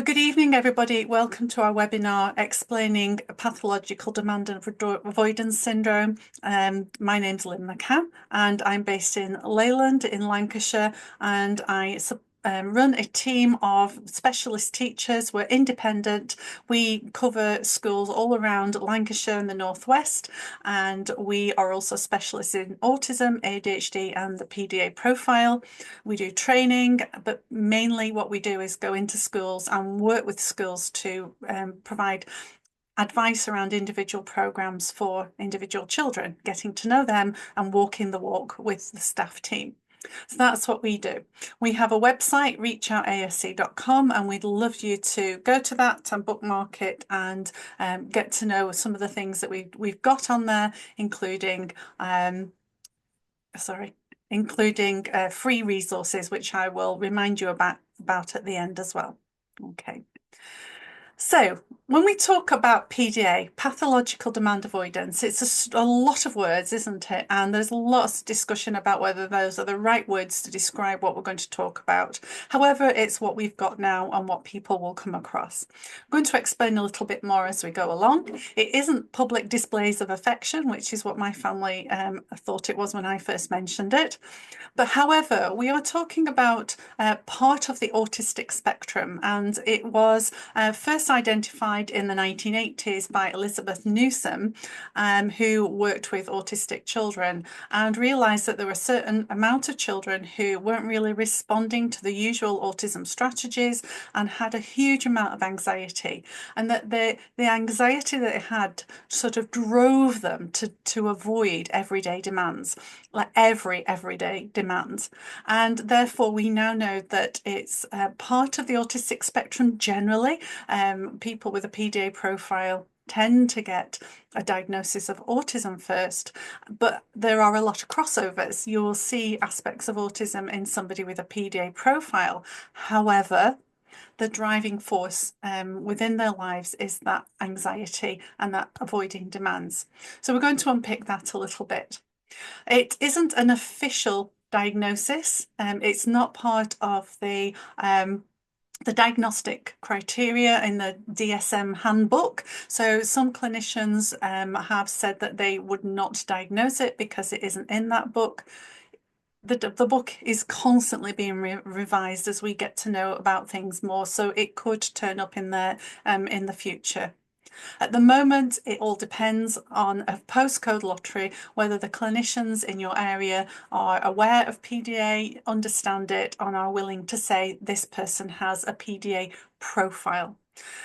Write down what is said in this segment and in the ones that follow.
So good evening, everybody. Welcome to our webinar explaining pathological demand and avoidance syndrome. My name's Lynn McCann and I'm based in Leyland in Lancashire, and I run a team of specialist teachers. We're independent. We cover schools all around Lancashire and the Northwest, and we are also specialists in autism, ADHD and the PDA profile. We do training, but mainly what we do is go into schools and work with schools to provide advice around individual programs for individual children, getting to know them and walking the walk with the staff team. So that's what we do. We have a website, reachoutasc.com, and we'd love you to go to that and bookmark it and get to know some of the things that we've got on there, including free resources, which I will remind you about at the end as well. Okay. So when we talk about PDA, pathological demand avoidance, it's a lot of words, isn't it? And there's lots of discussion about whether those are the right words to describe what we're going to talk about. However, it's what we've got now and what people will come across. I'm going to explain a little bit more as we go along. It isn't public displays of affection, which is what my family thought it was when I first mentioned it. But however, we are talking about part of the autistic spectrum, and it was first identified in the 1980s by Elizabeth Newsom, who worked with autistic children and realised that there were a certain amount of children who weren't really responding to the usual autism strategies and had a huge amount of anxiety, and that the anxiety that they had sort of drove them to avoid everyday demands, like everyday demands. And therefore we now know that it's part of the autistic spectrum generally. People with a PDA profile tend to get a diagnosis of autism first, but there are a lot of crossovers. You will see aspects of autism in somebody with a PDA profile. However, the driving force within their lives is that anxiety and that avoiding demands. So we're going to unpick that a little bit. It isn't an official diagnosis. It's not part of the diagnostic criteria in the DSM handbook. So some clinicians have said that they would not diagnose it because it isn't in that book. The book is constantly being revised as we get to know about things more, so it could turn up in there in the future. At the moment, it all depends on a postcode lottery, whether the clinicians in your area are aware of PDA, understand it, and are willing to say this person has a PDA profile.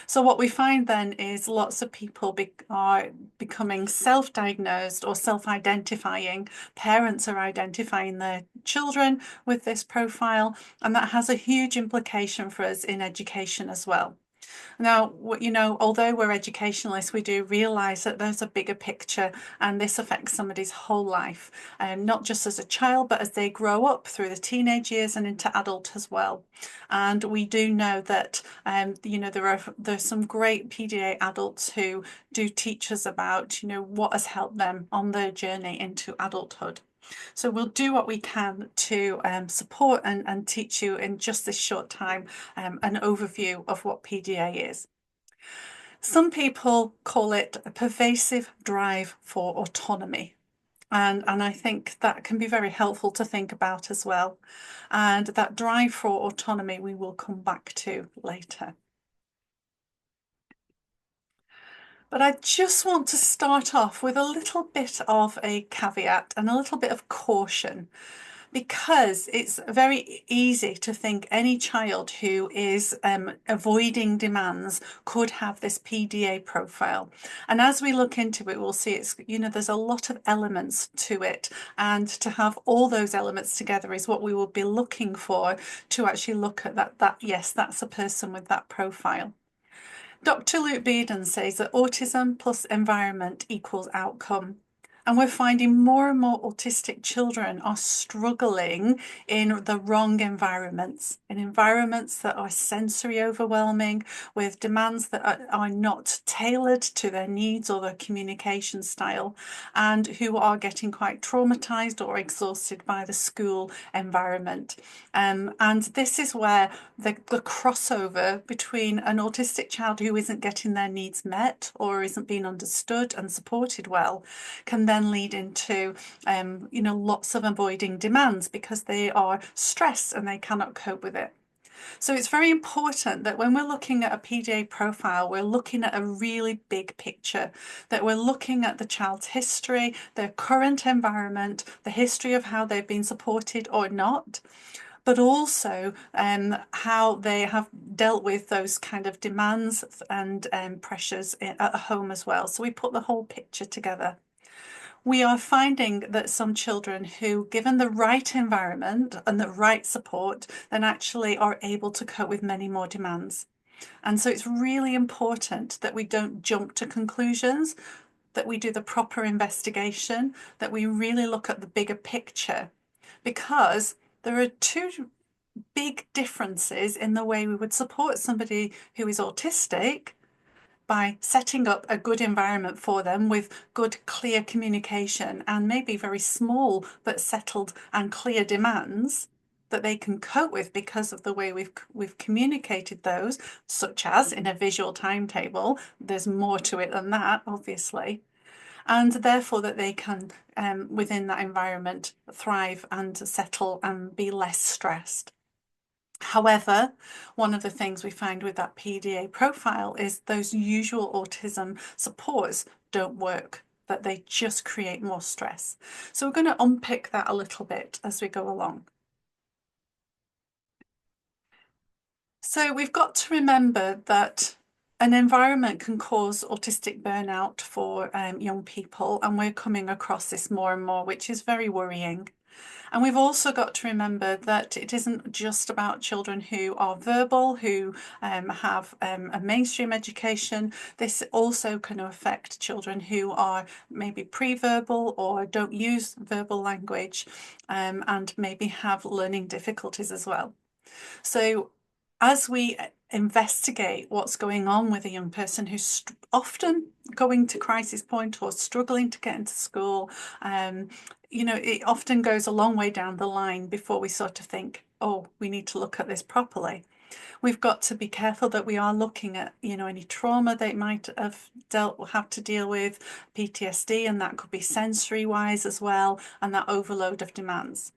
So what we find then is lots of people are becoming self-diagnosed or self-identifying. Parents are identifying their children with this profile, and that has a huge implication for us in education as well. Now, you know, although we're educationalists, we do realise that there's a bigger picture, and this affects somebody's whole life, not just as a child, but as they grow up through the teenage years and into adult as well. And we do know that, you know, there's some great PDA adults who do teach us about, you know, what has helped them on their journey into adulthood. So we'll do what we can to support and teach you in just this short time an overview of what PDA is. Some people call it a pervasive drive for autonomy. And I think that can be very helpful to think about as well. And that drive for autonomy we will come back to later. But I just want to start off with a little bit of a caveat and a little bit of caution, because it's very easy to think any child who is avoiding demands could have this PDA profile. And as we look into it, we'll see it's, you know, there's a lot of elements to it. And to have all those elements together is what we will be looking for to actually look at that yes, that's a person with that profile. Dr. Luke Bearden says that autism plus environment equals outcome. And we're finding more and more autistic children are struggling in the wrong environments, in environments that are sensory overwhelming, with demands that are not tailored to their needs or their communication style, and who are getting quite traumatized or exhausted by the school environment. And this is where the crossover between an autistic child who isn't getting their needs met or isn't being understood and supported well can then lead into lots of avoiding demands because they are stressed and they cannot cope with it. So it's very important that when we're looking at a PDA profile, we're looking at a really big picture, that we're looking at the child's history, their current environment, the history of how they've been supported or not, but also how they have dealt with those kind of demands and pressures at home as well. So we put the whole picture together. We are finding that some children who, given the right environment and the right support, then actually are able to cope with many more demands. And so it's really important that we don't jump to conclusions, that we do the proper investigation, that we really look at the bigger picture, because there are two big differences in the way we would support somebody who is autistic by setting up a good environment for them with good, clear communication and maybe very small but settled and clear demands that they can cope with because of the way we've communicated those, such as in a visual timetable. There's more to it than that, obviously. And therefore that they can, within that environment, thrive and settle and be less stressed. However, one of the things we find with that PDA profile is those usual autism supports don't work, that they just create more stress. So we're going to unpick that a little bit as we go along. So we've got to remember that an environment can cause autistic burnout for young people, and we're coming across this more and more, which is very worrying. And we've also got to remember that it isn't just about children who are verbal, who have a mainstream education. This also can affect children who are maybe pre-verbal or don't use verbal language, and maybe have learning difficulties as well. So as we investigate what's going on with a young person who's often going to crisis point or struggling to get into school, it often goes a long way down the line before we sort of think, oh, we need to look at this properly. We've got to be careful that we are looking at, any trauma they might have have to deal with, PTSD, and that could be sensory wise as well, and that overload of demands.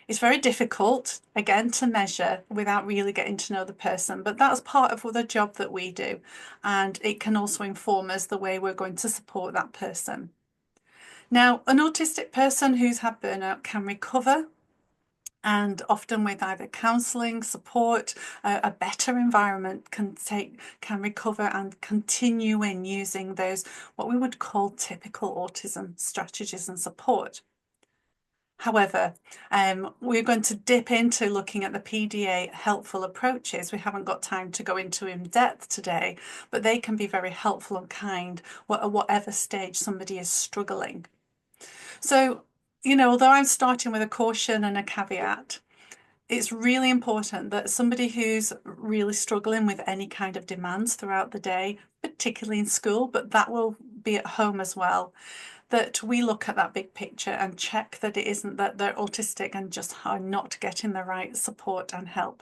It's very difficult, again, to measure without really getting to know the person, but that's part of the job that we do. And it can also inform us the way we're going to support that person. Now, an autistic person who's had burnout can recover, and often with either counselling, support, a better environment can recover and continue in using those, what we would call typical autism strategies and support. However, we're going to dip into looking at the PDA helpful approaches. We haven't got time to go into in depth today, but they can be very helpful and kind at whatever stage somebody is struggling. So, although I'm starting with a caution and a caveat, it's really important that somebody who's really struggling with any kind of demands throughout the day, particularly in school, but that will be at home as well, that we look at that big picture and check that it isn't that they're autistic and just are not getting the right support and help.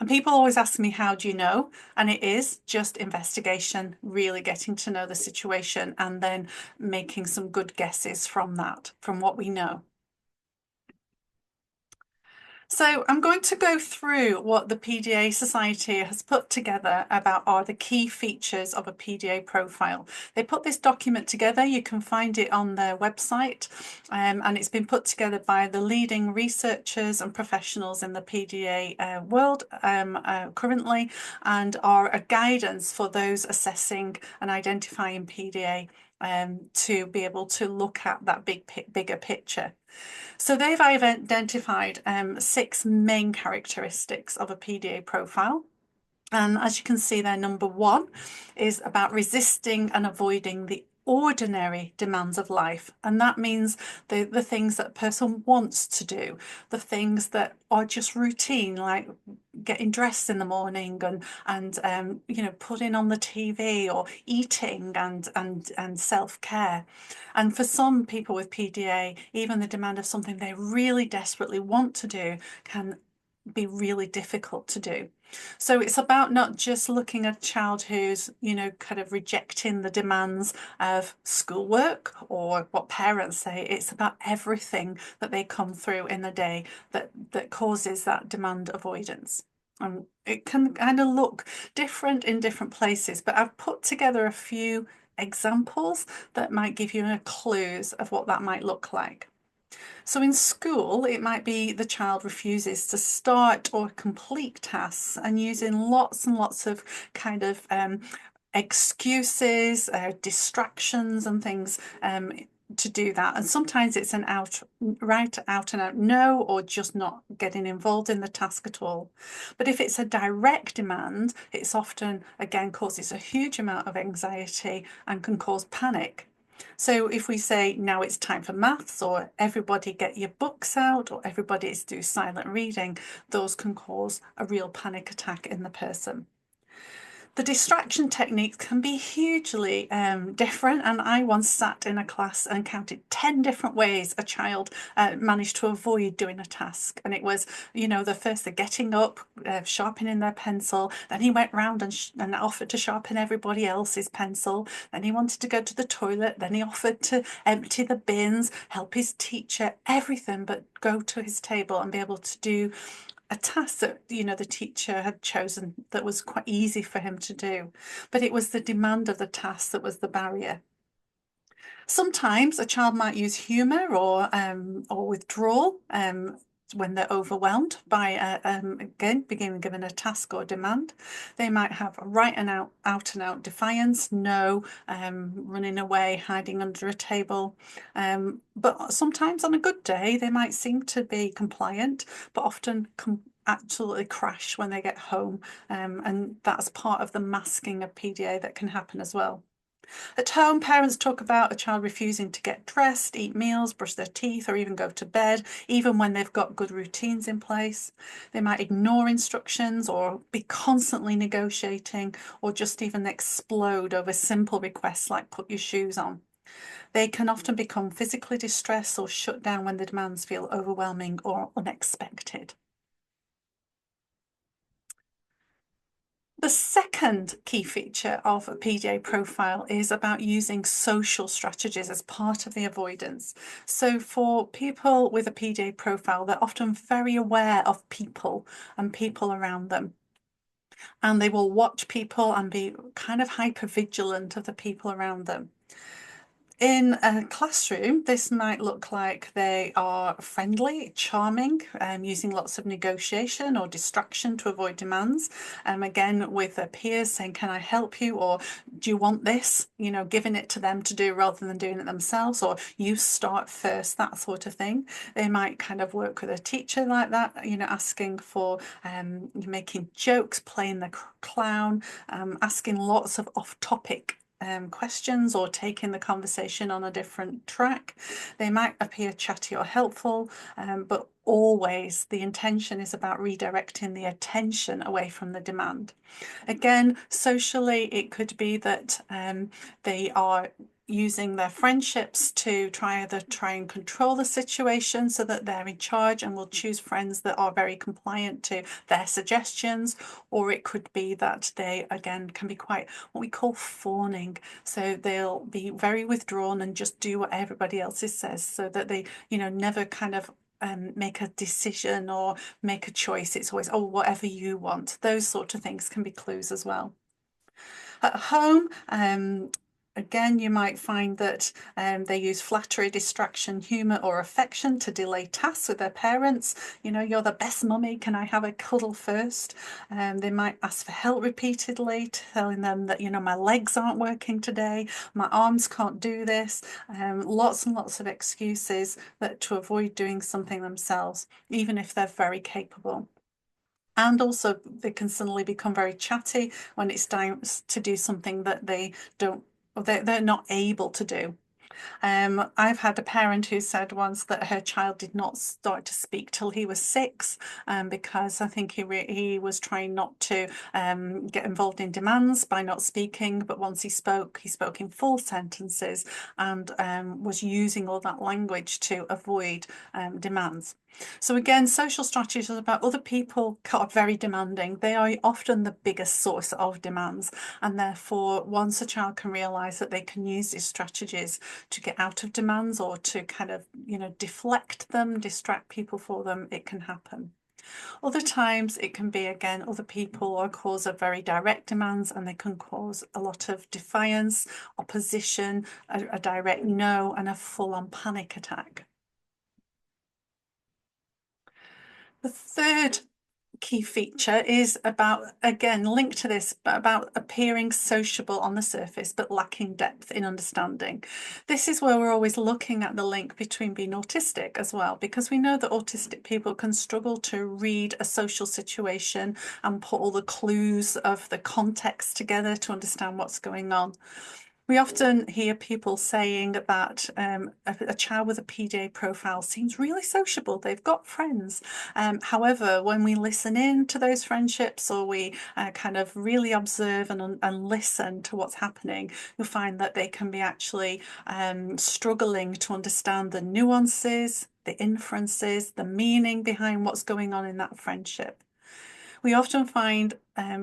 And people always ask me, how do you know? And it is just investigation, really getting to know the situation and then making some good guesses from that, from what we know. So I'm going to go through what the PDA Society has put together about are the key features of a PDA profile. They put this document together. You can find it on their website, and it's been put together by the leading researchers and professionals in the PDA world currently, and are a guidance for those assessing and identifying PDA to be able to look at that bigger picture. So they've identified 6 main characteristics of a PDA profile. And as you can see there, number 1 is about resisting and avoiding the ordinary demands of life. And that means the things that a person wants to do, the things that are just routine, like getting dressed in the morning and you know, putting on the TV or eating and self-care. And for some people with PDA, even the demand of something they really desperately want to do can be really difficult to do. So it's about not just looking at a child who's, you know, kind of rejecting the demands of schoolwork or what parents say. It's about everything that they come through in the day that causes that demand avoidance. And it can kind of look different in different places, but I've put together a few examples that might give you clues of what that might look like. So in school, it might be the child refuses to start or complete tasks and using lots and lots of kind of excuses, distractions and things to do that. And sometimes it's an right out and out no, or just not getting involved in the task at all. But if it's a direct demand, it's often, again, causes a huge amount of anxiety and can cause panic. So if we say, now it's time for maths, or everybody get your books out, or everybody is do silent reading, those can cause a real panic attack in the person. The distraction techniques can be hugely different, and I once sat in a class and counted 10 different ways a child managed to avoid doing a task. And it was, you know, the first they're getting up, sharpening their pencil, then he went round and offered to sharpen everybody else's pencil, then he wanted to go to the toilet, then he offered to empty the bins, help his teacher, everything but go to his table and be able to do a task that, you know, the teacher had chosen that was quite easy for him to do. But it was the demand of the task that was the barrier. Sometimes a child might use humour or withdrawal when they're overwhelmed by, again, being given a task or demand. They might have right and out and out defiance, no, running away, hiding under a table. But sometimes on a good day, they might seem to be compliant, but often absolutely crash when they get home. And that's part of the masking of PDA that can happen as well. At home, parents talk about a child refusing to get dressed, eat meals, brush their teeth, or even go to bed, even when they've got good routines in place. They might ignore instructions or be constantly negotiating, or just even explode over simple requests like put your shoes on. They can often become physically distressed or shut down when the demands feel overwhelming or unexpected. The second key feature of a PDA profile is about using social strategies as part of the avoidance. So for people with a PDA profile, they're often very aware of people and people around them. And they will watch people and be kind of hyper vigilant of the people around them. In a classroom, this might look like they are friendly, charming, using lots of negotiation or distraction to avoid demands. Again, with their peers saying, can I help you? Or do you want this? You know, giving it to them to do rather than doing it themselves, or you start first, that sort of thing. They might kind of work with a teacher like that, you know, asking for, making jokes, playing the clown, asking lots of off-topic questions or taking the conversation on a different track. They might appear chatty or helpful, but always the intention is about redirecting the attention away from the demand. Again, socially, it could be that they are using their friendships to try and control the situation so that they're in charge and will choose friends that are very compliant to their suggestions. Or it could be that they, again, can be quite what we call fawning. So they'll be very withdrawn and just do what everybody else says, so that they, you know, never kind of make a decision or make a choice. It's always, oh, whatever you want. Those sort of things can be clues as well. At home, again, you might find that they use flattery, distraction, humour or affection to delay tasks with their parents. You know, you're the best mummy, can I have a cuddle first? They might ask for help repeatedly, telling them that, you know, my legs aren't working today, my arms can't do this. Lots and lots of excuses that to avoid doing something themselves, even if they're very capable. And also they can suddenly become very chatty when it's time to do something that they don't they're not able to do. I've had a parent who said once that her child did not start to speak till he was 6, because I think he was trying not to get involved in demands by not speaking, but once he spoke in full sentences and was using all that language to avoid demands. So again, social strategies are about other people are very demanding. They are often the biggest source of demands, and therefore once a child can realise that they can use these strategies to get out of demands or to kind of, deflect them, distract people for them, it can happen. Other times it can be, again, other people or cause of very direct demands, and they can cause a lot of defiance, opposition, a direct no, and a full-on panic attack. The third key feature is about, again, linked to this, but about appearing sociable on the surface but lacking depth in understanding. This is where we're always looking at the link between being autistic as well, because we know that autistic people can struggle to read a social situation and put all the clues of the context together to understand what's going on. We often hear people saying that a child with a PDA profile seems really sociable, they've got friends. However, when we listen in to those friendships, or we kind of really observe and listen to what's happening, you'll find that they can be actually struggling to understand the nuances, the inferences, the meaning behind what's going on in that friendship. We often find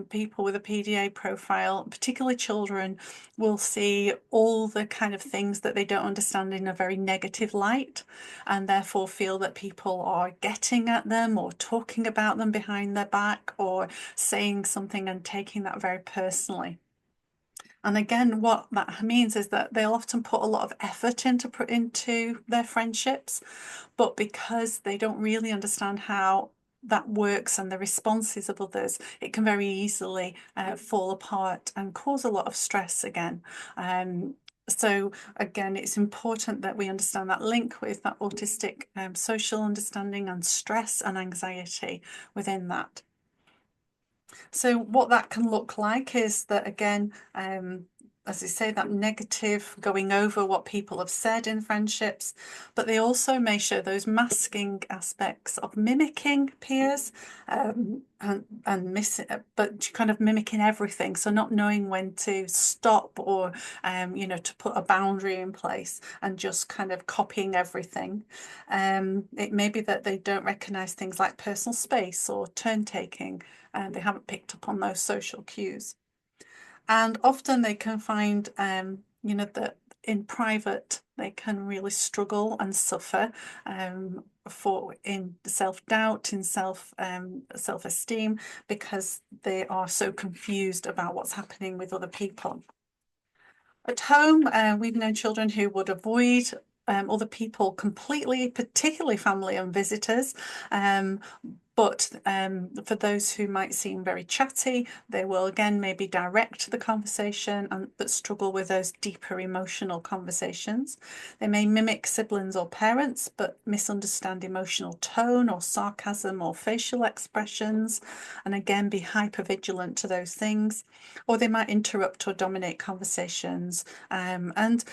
people with a PDA profile, particularly children, will see all the kind of things that they don't understand in a very negative light, and therefore feel that people are getting at them or talking about them behind their back or saying something and taking that very personally. And again, what that means is that they'll often put a lot of effort into their friendships, but because they don't really understand how that works and the responses of others, it can very easily fall apart and cause a lot of stress again. So again, it's important that we understand that link with that autistic social understanding and stress and anxiety within that. So what that can look like is that, again, as I say, that negative going over what people have said in friendships, but they also may show those masking aspects of mimicking peers, and but kind of mimicking everything. So not knowing when to stop, or to put a boundary in place, and just kind of copying everything. It may be that they don't recognize things like personal space or turn taking, and they haven't picked up on those social cues. And often they can find, that in private they can really struggle and suffer in self-doubt, in self-esteem, because they are so confused about what's happening with other people. At home, we've known children who would avoid other people completely, particularly family and visitors. But for those who might seem very chatty, they will again maybe direct the conversation but struggle with those deeper emotional conversations. They may mimic siblings or parents, but misunderstand emotional tone or sarcasm or facial expressions, and again be hypervigilant to those things. Or they might interrupt or dominate conversations, and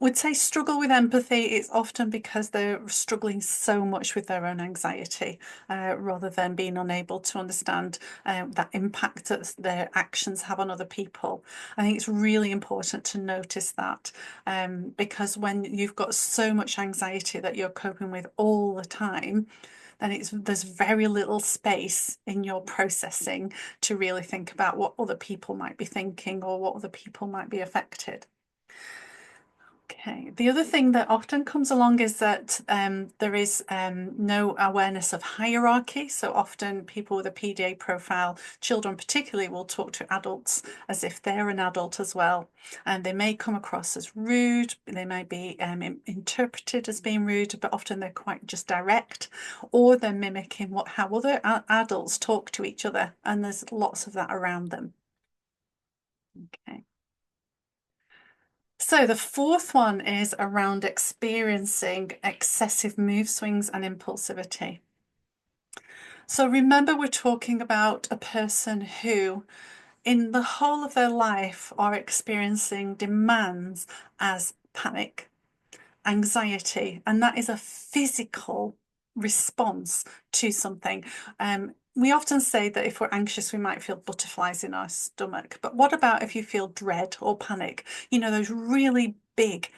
would say struggle with empathy. It's often because they're struggling so much with their own anxiety, rather than being unable to understand that impact that their actions have on other people. I think it's really important to notice that, because when you've got so much anxiety that you're coping with all the time, then there's very little space in your processing to really think about what other people might be thinking or what other people might be affected. Okay, the other thing that often comes along is that there is no awareness of hierarchy. So often people with a PDA profile, children particularly, will talk to adults as if they're an adult as well. And they may come across as rude, they may be interpreted as being rude, but often they're quite just direct, or they're mimicking how other adults talk to each other. And there's lots of that around them. Okay. So the fourth one is around experiencing excessive mood swings and impulsivity. So remember, we're talking about a person who in the whole of their life are experiencing demands as panic, anxiety, and that is a physical response to something. We often say that if we're anxious, we might feel butterflies in our stomach. But what about if you feel dread or panic? You know, those really big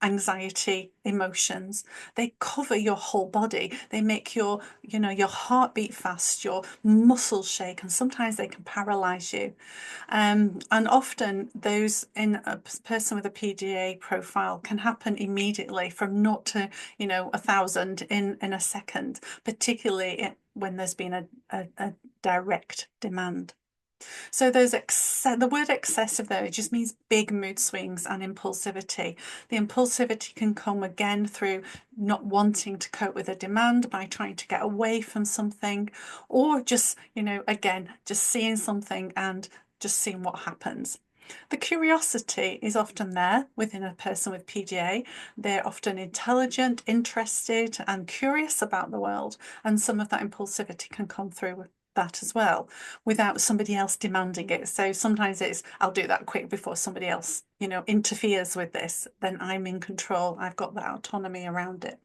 anxiety emotions, they cover your whole body. They make your, your heart beat fast, your muscles shake, and sometimes they can paralyze you. And often those in a person with a PDA profile can happen immediately from 0 to, 1,000 in a second, particularly when there's been a direct demand. So the word excessive there, it just means big mood swings and impulsivity. The impulsivity can come again through not wanting to cope with a demand by trying to get away from something, or just, again, just seeing something and just seeing what happens. The curiosity is often there within a person with PDA. They're often intelligent, interested, and curious about the world, and some of that impulsivity can come through with that as well, without somebody else demanding it. So sometimes it's, I'll do that quick before somebody else, interferes with this, then I'm in control. I've got that autonomy around it.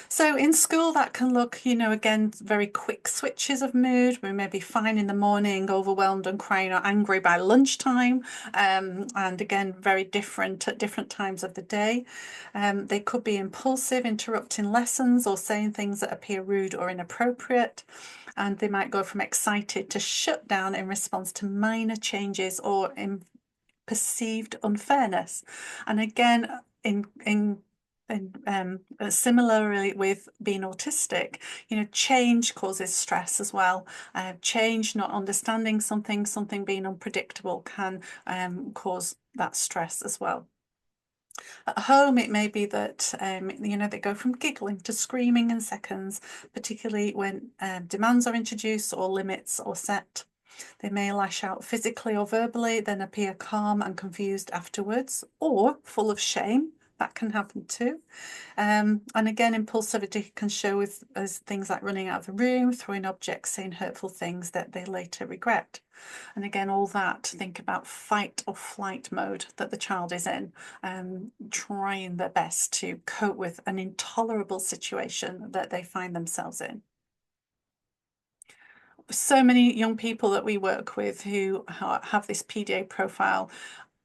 So in school, that can look, again, very quick switches of mood. We may be fine in the morning, overwhelmed and crying or angry by lunchtime. And again, very different at different times of the day. They could be impulsive, interrupting lessons or saying things that appear rude or inappropriate. And they might go from excited to shut down in response to minor changes or in perceived unfairness. And again, similarly with being autistic, change causes stress as well. Change, not understanding something being unpredictable can cause that stress as well. At home, it may be that, they go from giggling to screaming in seconds, particularly when demands are introduced or limits are set. They may lash out physically or verbally, then appear calm and confused afterwards, or full of shame. That can happen too. And again, impulsivity can show as things like running out of the room, throwing objects, saying hurtful things that they later regret. And again, all that, think about fight or flight mode that the child is in, trying their best to cope with an intolerable situation that they find themselves in. So many young people that we work with who have this PDA profile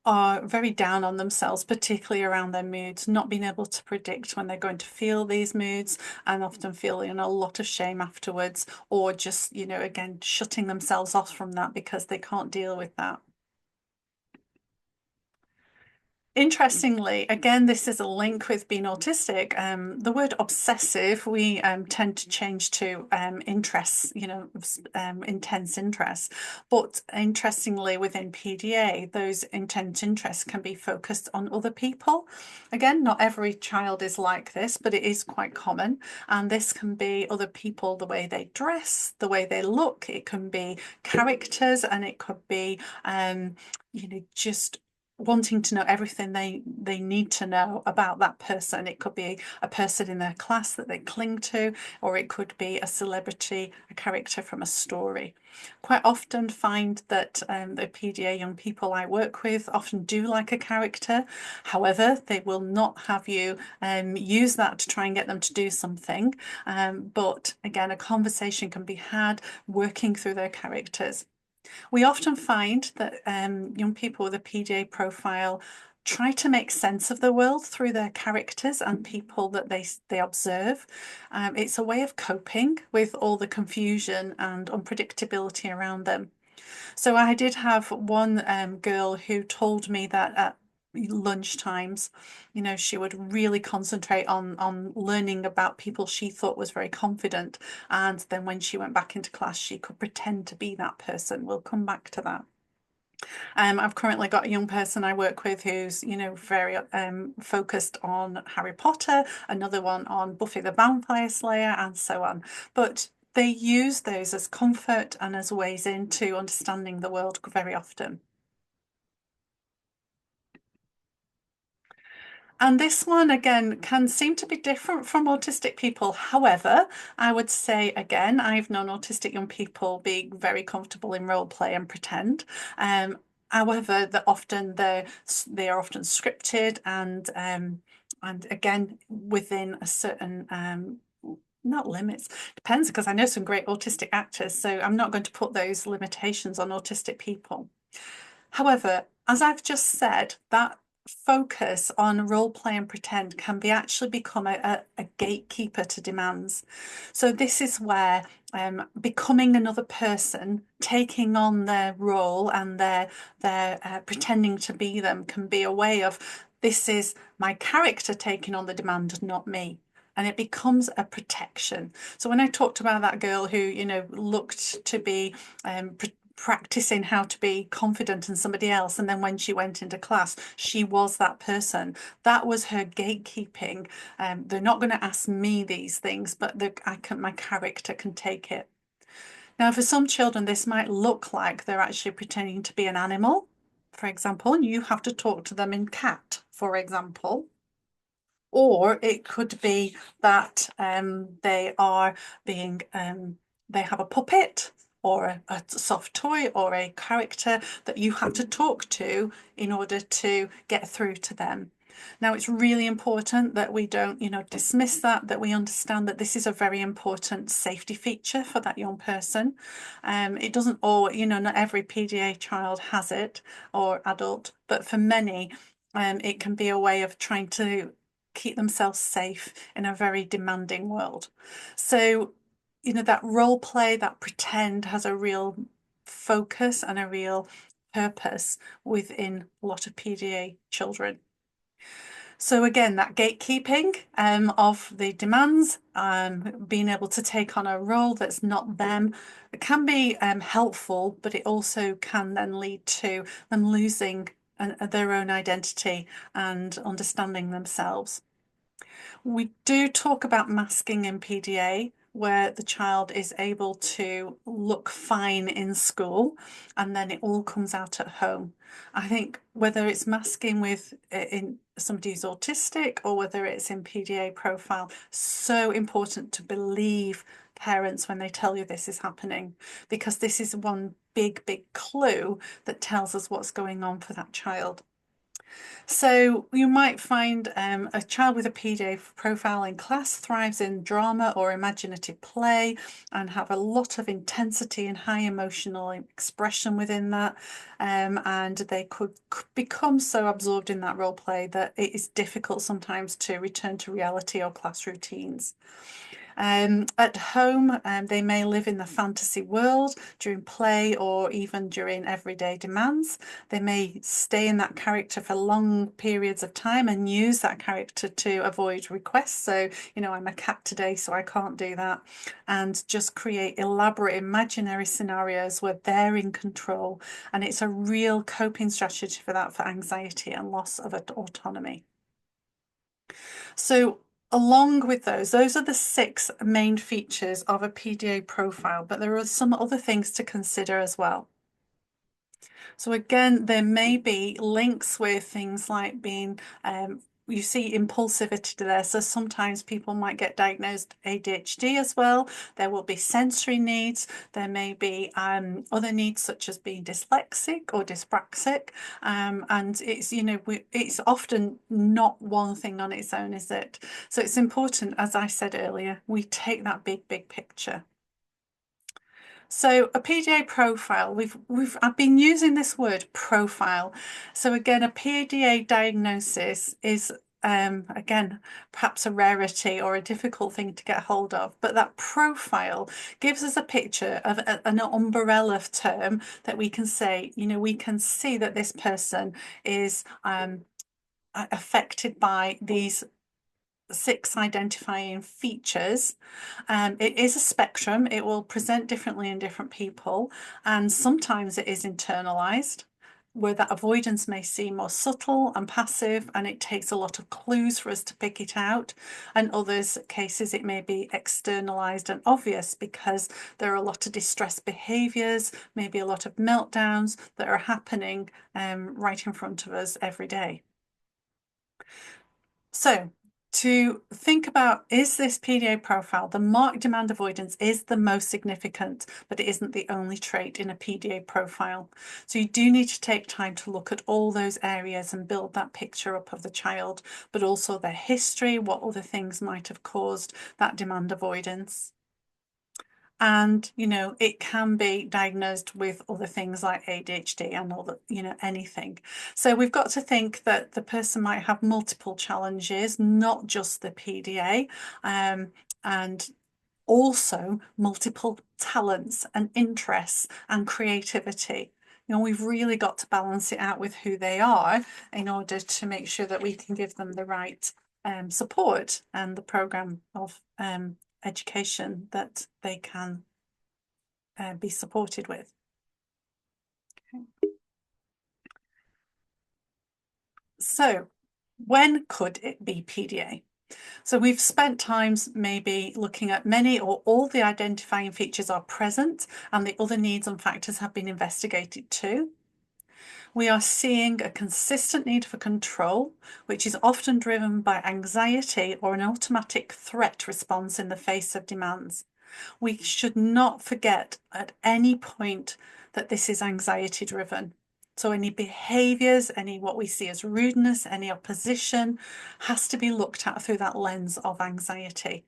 are very down on themselves, particularly around their moods, not being able to predict when they're going to feel these moods, and often feeling a lot of shame afterwards, or just, again, shutting themselves off from that because they can't deal with that. Interestingly, again, this is a link with being autistic. The word obsessive, we tend to change to interests, intense interests. But interestingly, within PDA, those intense interests can be focused on other people. Again, not every child is like this, but it is quite common. And this can be other people, the way they dress, the way they look. It can be characters, and it could be, just wanting to know everything they need to know about that person. It could be a person in their class that they cling to, or it could be a celebrity, a character from a story. Quite often find that the PDA young people I work with often do like a character. However, they will not have you use that to try and get them to do something. But again, a conversation can be had working through their characters. We often find that young people with a PDA profile try to make sense of the world through their characters and people that they observe. It's a way of coping with all the confusion and unpredictability around them. So I did have one girl who told me that at lunch times, she would really concentrate on learning about people she thought was very confident, and then when she went back into class, she could pretend to be that person. We'll come back to that. I've currently got a young person I work with who's, very focused on Harry Potter, another one on Buffy the Vampire Slayer, and so on. But they use those as comfort and as ways into understanding the world very often. And this one, again, can seem to be different from autistic people. However, I would say, again, I've known autistic young people be very comfortable in role play and pretend. However, they are often scripted and again, within a certain not limits, depends, because I know some great autistic actors, so I'm not going to put those limitations on autistic people. However, as I've just said, that focus on role play and pretend can be actually become a gatekeeper to demands. So this is where becoming another person, taking on their role and their pretending to be them can be a way of, this is my character taking on the demand, not me. And it becomes a protection. So when I talked about that girl who, looked to be practicing how to be confident in somebody else, and then when she went into class she was that person, that was her gatekeeping. They're not going to ask me these things, but my character can take it. Now for some children this might look like they're actually pretending to be an animal, for example, and you have to talk to them in cat, for example. Or it could be that they are being, they have a puppet or a soft toy or a character that you have to talk to in order to get through to them. Now, it's really important that we don't, dismiss that we understand that this is a very important safety feature for that young person. It doesn't all, not every PDA child has it, or adult, but for many, it can be a way of trying to keep themselves safe in a very demanding world. So, that role play, that pretend has a real focus and a real purpose within a lot of PDA children. So again, that gatekeeping of the demands, being able to take on a role that's not them, it can be helpful, but it also can then lead to them losing their own identity and understanding themselves. We do talk about masking in PDA, where the child is able to look fine in school and then it all comes out at home. I think whether it's masking with in somebody who's autistic or whether it's in PDA profile, so important to believe parents when they tell you this is happening, because this is one big clue that tells us what's going on for that child. So you might find a child with a PDA profile in class thrives in drama or imaginative play and have a lot of intensity and high emotional expression within that. And they could become so absorbed in that role play that it is difficult sometimes to return to reality or class routines. At home, they may live in the fantasy world during play or even during everyday demands. They may stay in that character for long periods of time and use that character to avoid requests. So, I'm a cat today, so I can't do that. And just create elaborate imaginary scenarios where they're in control. And it's a real coping strategy for that, for anxiety and loss of autonomy. So along with those are the 6 main features of a PDA profile, but there are some other things to consider as well. So again, there may be links with things like being, you see impulsivity there. So sometimes people might get diagnosed ADHD as well. There will be sensory needs. There may be other needs such as being dyslexic or dyspraxic. And it's, it's often not one thing on its own, is it? So it's important, as I said earlier, we take that big picture. So a PDA profile, I've been using this word profile. So again, a PDA diagnosis is again, perhaps a rarity or a difficult thing to get hold of, but that profile gives us a picture of an umbrella term that we can say, we can see that this person is affected by these 6 identifying features. It is a spectrum. It will present differently in different people, and sometimes it is internalized, where that avoidance may seem more subtle and passive, and it takes a lot of clues for us to pick it out. And others cases it may be externalized and obvious because there are a lot of distress behaviors, maybe a lot of meltdowns that are happening right in front of us every day. So to think about, is this PDA profile, the marked demand avoidance is the most significant, but it isn't the only trait in a PDA profile. So you do need to take time to look at all those areas and build that picture up of the child, but also their history, what other things might have caused that demand avoidance. And, it can be diagnosed with other things like ADHD and all that, anything. So we've got to think that the person might have multiple challenges, not just the PDA, and also multiple talents and interests and creativity. We've really got to balance it out with who they are in order to make sure that we can give them the right support and the program of education that they can be supported with. Okay. So when could it be PDA? So we've spent times maybe looking at many or all the identifying features are present and the other needs and factors have been investigated too. We are seeing a consistent need for control, which is often driven by anxiety or an automatic threat response in the face of demands. We should not forget at any point that this is anxiety driven. So any behaviours, any what we see as rudeness, any opposition has to be looked at through that lens of anxiety.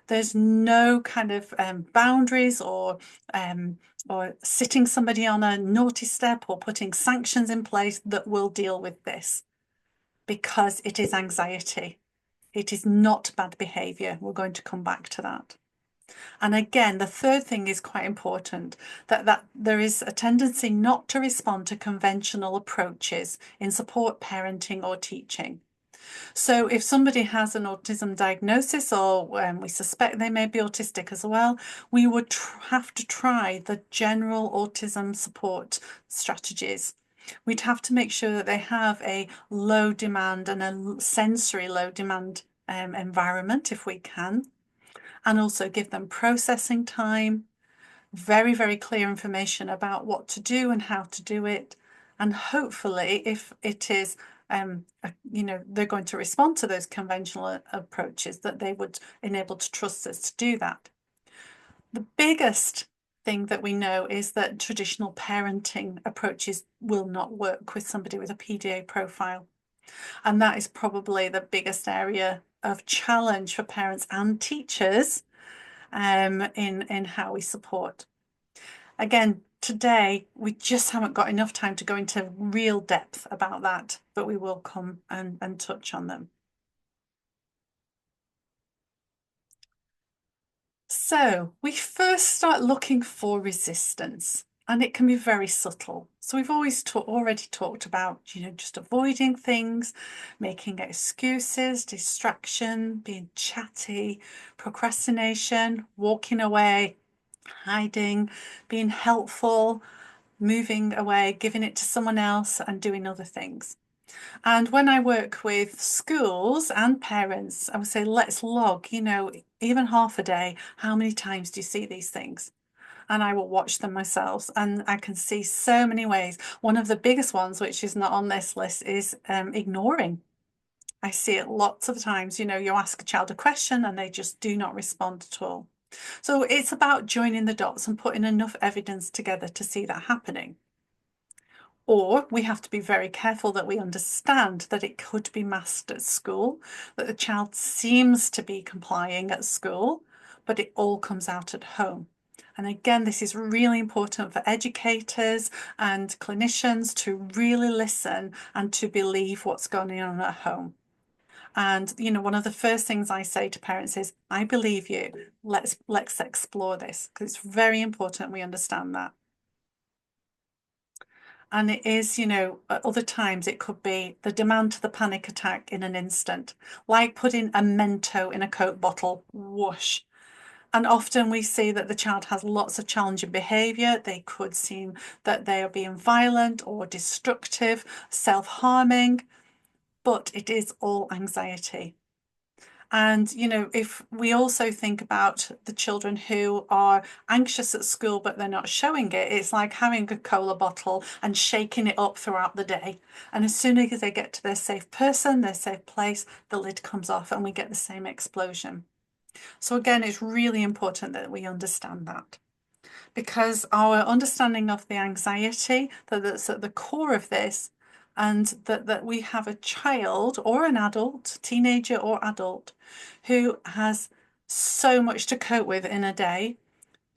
There's no kind of boundaries or sitting somebody on a naughty step or putting sanctions in place that will deal with this, because it is anxiety. It is not bad behaviour. We're going to come back to that. And again, the third thing is quite important, that there is a tendency not to respond to conventional approaches in support parenting or teaching. So if somebody has an autism diagnosis or we suspect they may be autistic as well, we would have to try the general autism support strategies. We'd have to make sure that they have a low demand and a sensory low demand environment if we can, and also give them processing time, very, very clear information about what to do and how to do it. And hopefully, if it is, they're going to respond to those conventional approaches, that they would enable to trust us to do that. The biggest thing that we know is that traditional parenting approaches will not work with somebody with a PDA profile. And that is probably the biggest area of challenge for parents and teachers in how we support. Again, today we just haven't got enough time to go into real depth about that, but we will come and touch on them. So we first start looking for resistance, and it can be very subtle. So we've already talked about, just avoiding things, making excuses, distraction, being chatty, procrastination, walking away, hiding, being helpful, moving away, giving it to someone else, and doing other things. And when I work with schools and parents, I would say, let's log, even half a day, how many times do you see these things? And I will watch them myself, and I can see so many ways. One of the biggest ones, which is not on this list, is ignoring. I see it lots of times. You ask a child a question and they just do not respond at all. So it's about joining the dots and putting enough evidence together to see that happening. Or we have to be very careful that we understand that it could be masked at school, that the child seems to be complying at school, but it all comes out at home. And again, this is really important for educators and clinicians to really listen and to believe what's going on at home. And, one of the first things I say to parents is, I believe you. Let's explore this, because it's very important we understand that. And it is, at other times it could be the demand to the panic attack in an instant, like putting a Mento in a Coke bottle, whoosh. And often we see that the child has lots of challenging behaviour. They could seem that they are being violent or destructive, self-harming, but it is all anxiety. And, you know, if we also think about the children who are anxious at school, but they're not showing it, it's like having a cola bottle and shaking it up throughout the day. And as soon as they get to their safe person, their safe place, the lid comes off and we get the same explosion. So again, it's really important that we understand that, because our understanding of the anxiety that's at the core of this, and that we have a child or an adult, teenager or adult, who has so much to cope with in a day,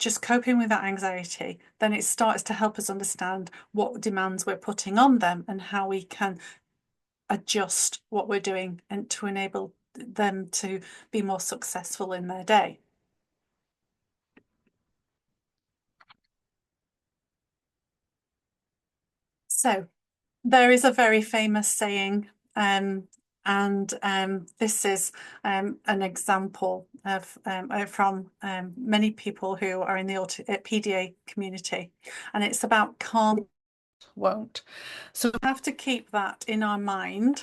just coping with that anxiety, then it starts to help us understand what demands we're putting on them and how we can adjust what we're doing and to enable them to be more successful in their day. So there is a very famous saying, and this is an example of from many people who are in the PDA community, and it's about can't, won't. So we have to keep that in our mind,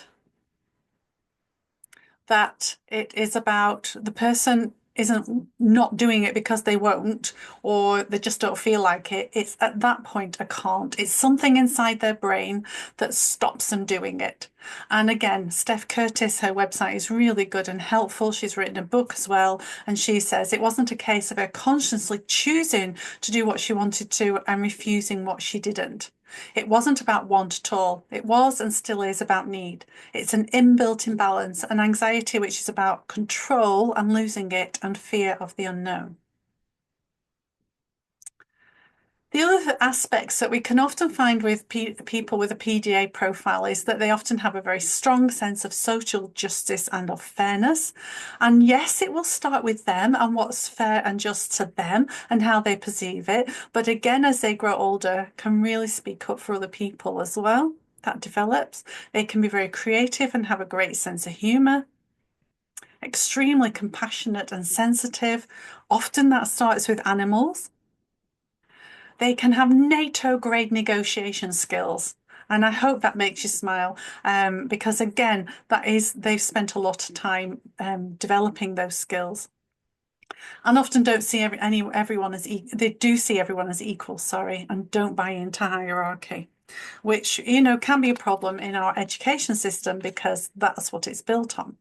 that it is about the person isn't not doing it because they won't, or they just don't feel like it. It's at that point a can't. It's something inside their brain that stops them doing it. And again, Steph Curtis, her website is really good and helpful. She's written a book as well, and she says it wasn't a case of her consciously choosing to do what she wanted to and refusing what she didn't. It wasn't about want at all. It was and still is about need. It's an inbuilt imbalance, an anxiety which is about control and losing it, and fear of the unknown. The other aspects that we can often find with people with a PDA profile is that they often have a very strong sense of social justice and of fairness. And yes, it will start with them and what's fair and just to them and how they perceive it. But again, as they grow older, can really speak up for other people as well. That develops. They can be very creative and have a great sense of humour. Extremely compassionate and sensitive. Often that starts with animals. They can have NATO grade negotiation skills. And I hope that makes you smile, because again, they've spent a lot of time developing those skills, and often don't see everyone as they do see everyone as equal, sorry, and don't buy into hierarchy, which, you know, can be a problem in our education system because that's what it's built on.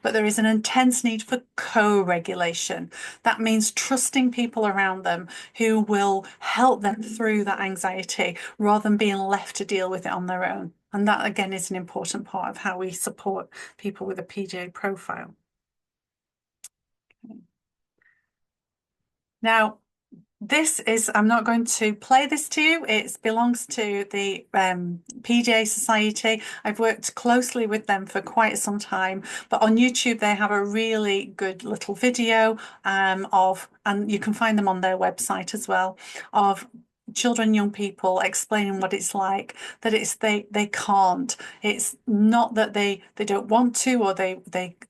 But there is an intense need for co-regulation. That means trusting people around them who will help them through that anxiety rather than being left to deal with it on their own. And that, again, is an important part of how we support people with a PDA profile. Now, this is, I'm not going to play this to you. It belongs to the PDA Society. I've worked closely with them for quite some time, but on YouTube they have a really good little video and you can find them on their website as well, of children, young people explaining what it's like, that they can't. It's not that they don't want to, or they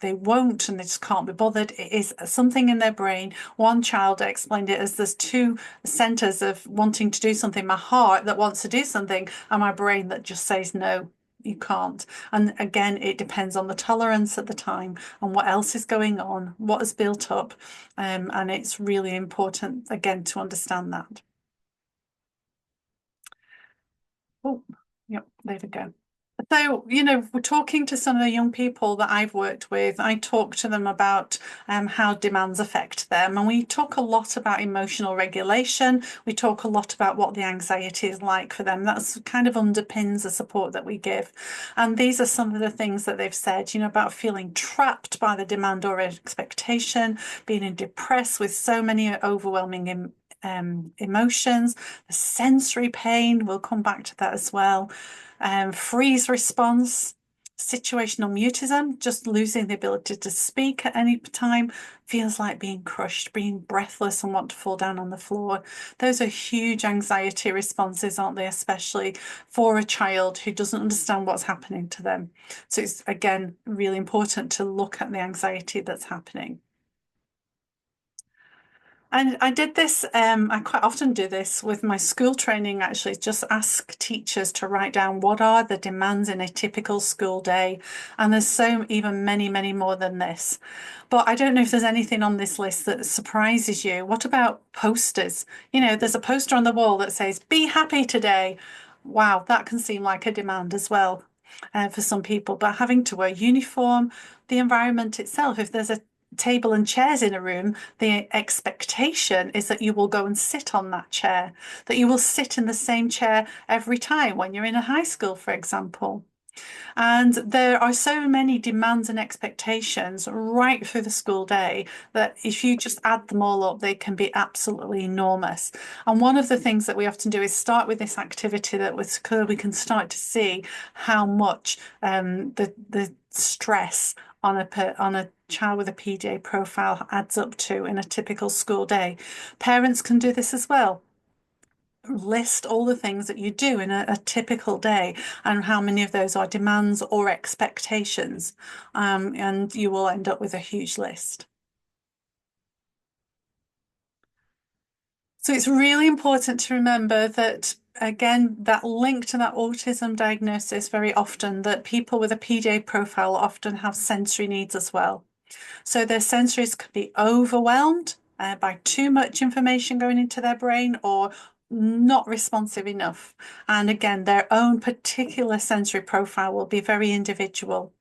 won't and they just can't be bothered. It is something in their brain. One child explained it as there's two centers of wanting to do something, my heart that wants to do something and my brain that just says no, you can't. And again, it depends on the tolerance at the time and what else is going on, what has built up, and it's really important again to understand that. Oh, yep, there we go. So, you know, we're talking to some of the young people that I've worked with. I talk to them about how demands affect them. And we talk a lot about emotional regulation. We talk a lot about what the anxiety is like for them. That's kind of underpins the support that we give. And these are some of the things that they've said, you know, about feeling trapped by the demand or expectation, being depressed with so many overwhelming emotions, the sensory pain, we'll come back to that as well. Freeze response, situational mutism, just losing the ability to speak at any time, feels like being crushed, being breathless and want to fall down on the floor. Those are huge anxiety responses, aren't they? Especially for a child who doesn't understand what's happening to them. So it's, again, really important to look at the anxiety that's happening. And I did this, I quite often do this with my school training, actually, just ask teachers to write down what are the demands in a typical school day. And there's so even many, many more than this. But I don't know if there's anything on this list that surprises you. What about posters? You know, there's a poster on the wall that says, be happy today. Wow, that can seem like a demand as well. For some people, but having to wear uniform, the environment itself, if there's a table and chairs in a room, the expectation is that you will go and sit on that chair, that you will sit in the same chair every time when you're in a high school, for example. And there are so many demands and expectations right through the school day that if you just add them all up, they can be absolutely enormous. And one of the things that we often do is start with this activity that we can start to see how much the stress on a child with a PDA profile adds up to in a typical school day. Parents can do this as well. List all the things that you do in a typical day and how many of those are demands or expectations, and you will end up with a huge list. So it's really important to remember that, again, that link to that autism diagnosis very often, that people with a PDA profile often have sensory needs as well. So their sensories can be overwhelmed by too much information going into their brain or not responsive enough. And again, their own particular sensory profile will be very individual.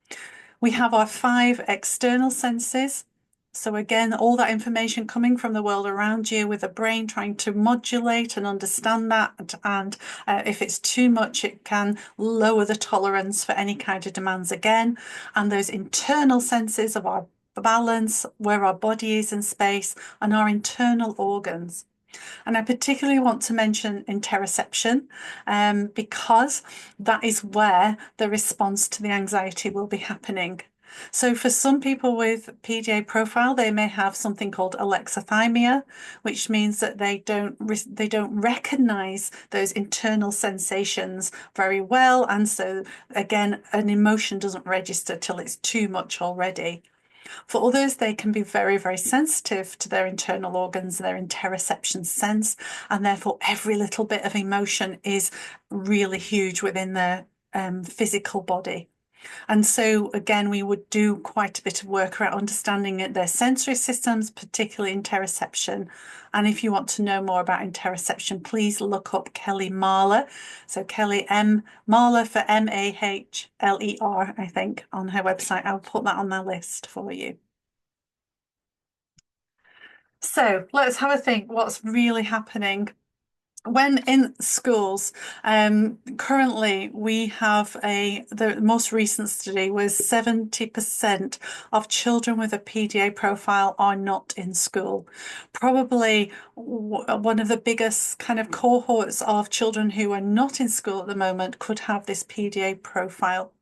We have our 5 external senses. So again, all that information coming from the world around you with the brain trying to modulate and understand that. And if it's too much, it can lower the tolerance for any kind of demands again. And those internal senses of our balance, where our body is in space, and our internal organs. And I particularly want to mention interoception because that is where the response to the anxiety will be happening. So for some people with PDA profile, they may have something called alexithymia, which means that they don't recognize those internal sensations very well. And so again, an emotion doesn't register till it's too much already. For others, they can be very, very sensitive to their internal organs, their interoception sense, and therefore every little bit of emotion is really huge within their physical body. And so, again, we would do quite a bit of work around understanding their sensory systems, particularly interoception. And if you want to know more about interoception, please look up Kelly Mahler. So Kelly Mahler for Mahler, I think, on her website. I'll put that on my list for you. So let's have a think what's really happening when in schools. Currently we have the most recent study was 70% of children with a PDA profile are not in school. Probably one of the biggest kind of cohorts of children who are not in school at the moment could have this PDA profile.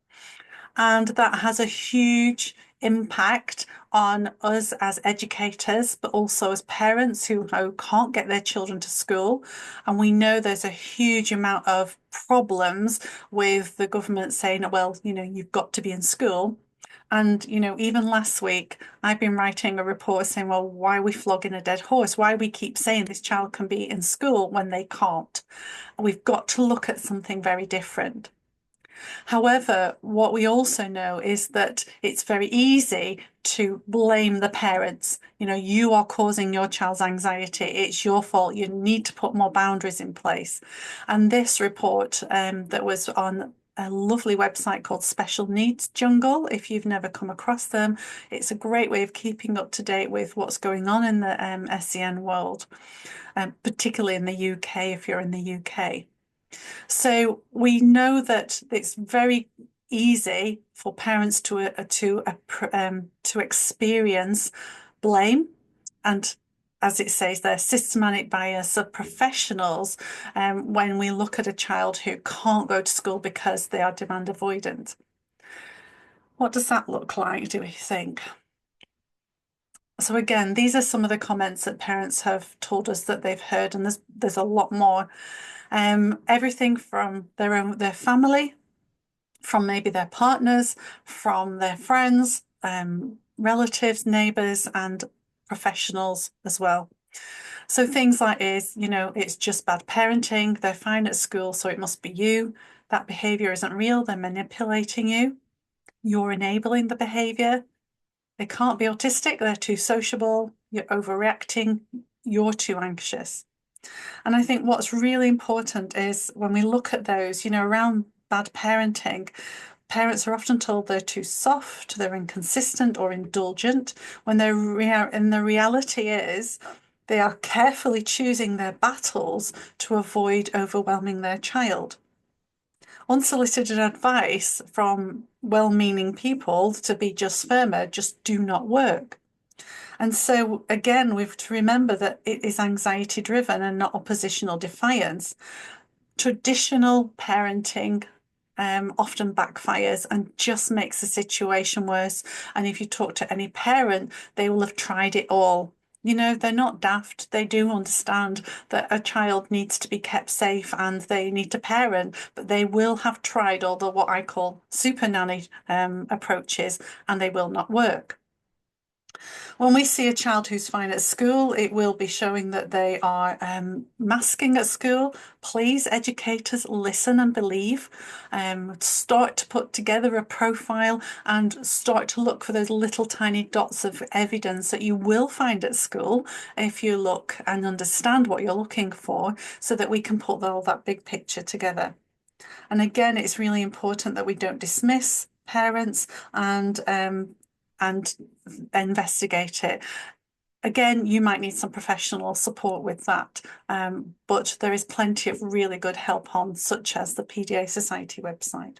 And that has a huge impact on us as educators, but also as parents who can't get their children to school. And we know there's a huge amount of problems with the government saying, well, you know, you've got to be in school. And, you know, even last week, I've been writing a report saying, well, why are we flogging a dead horse? Why we keep saying this child can be in school when they can't? We've got to look at something very different. However, what we also know is that it's very easy to blame the parents. You know, you are causing your child's anxiety. It's your fault. You need to put more boundaries in place. And this report that was on a lovely website called Special Needs Jungle, if you've never come across them, it's a great way of keeping up to date with what's going on in the SEN world, particularly in the UK, if you're in the UK. So we know that it's very easy for parents to experience blame and, as it says there, systematic bias of professionals when we look at a child who can't go to school because they are demand avoidant. What does that look like, do we think? So again, these are some of the comments that parents have told us that they've heard, and there's a lot more. Everything from their family, from maybe their partners, from their friends, relatives, neighbours, and professionals as well. So things like it's just bad parenting, they're fine at school, so it must be you. That behavior isn't real, they're manipulating you. You're enabling the behavior. They can't be autistic, they're too sociable, you're overreacting, you're too anxious. And I think what's really important is when we look at those, around bad parenting, parents are often told they're too soft, they're inconsistent or indulgent, when the reality is they are carefully choosing their battles to avoid overwhelming their child. Unsolicited advice from well-meaning people to be just firmer just do not work. And so again, we have to remember that it is anxiety driven and not oppositional defiance. Traditional parenting often backfires and just makes the situation worse. And if you talk to any parent, they will have tried it all. They're not daft. They do understand that a child needs to be kept safe and they need to parent, but they will have tried all the what I call super nanny approaches, and they will not work. When we see a child who's fine at school, it will be showing that they are masking at school. Please, educators, listen and believe. Start to put together a profile and start to look for those little tiny dots of evidence that you will find at school if you look and understand what you're looking for, so that we can put all that big picture together. And again, it's really important that we don't dismiss parents and investigate it. Again, you might need some professional support with that, but there is plenty of really good help on, such as the PDA Society website.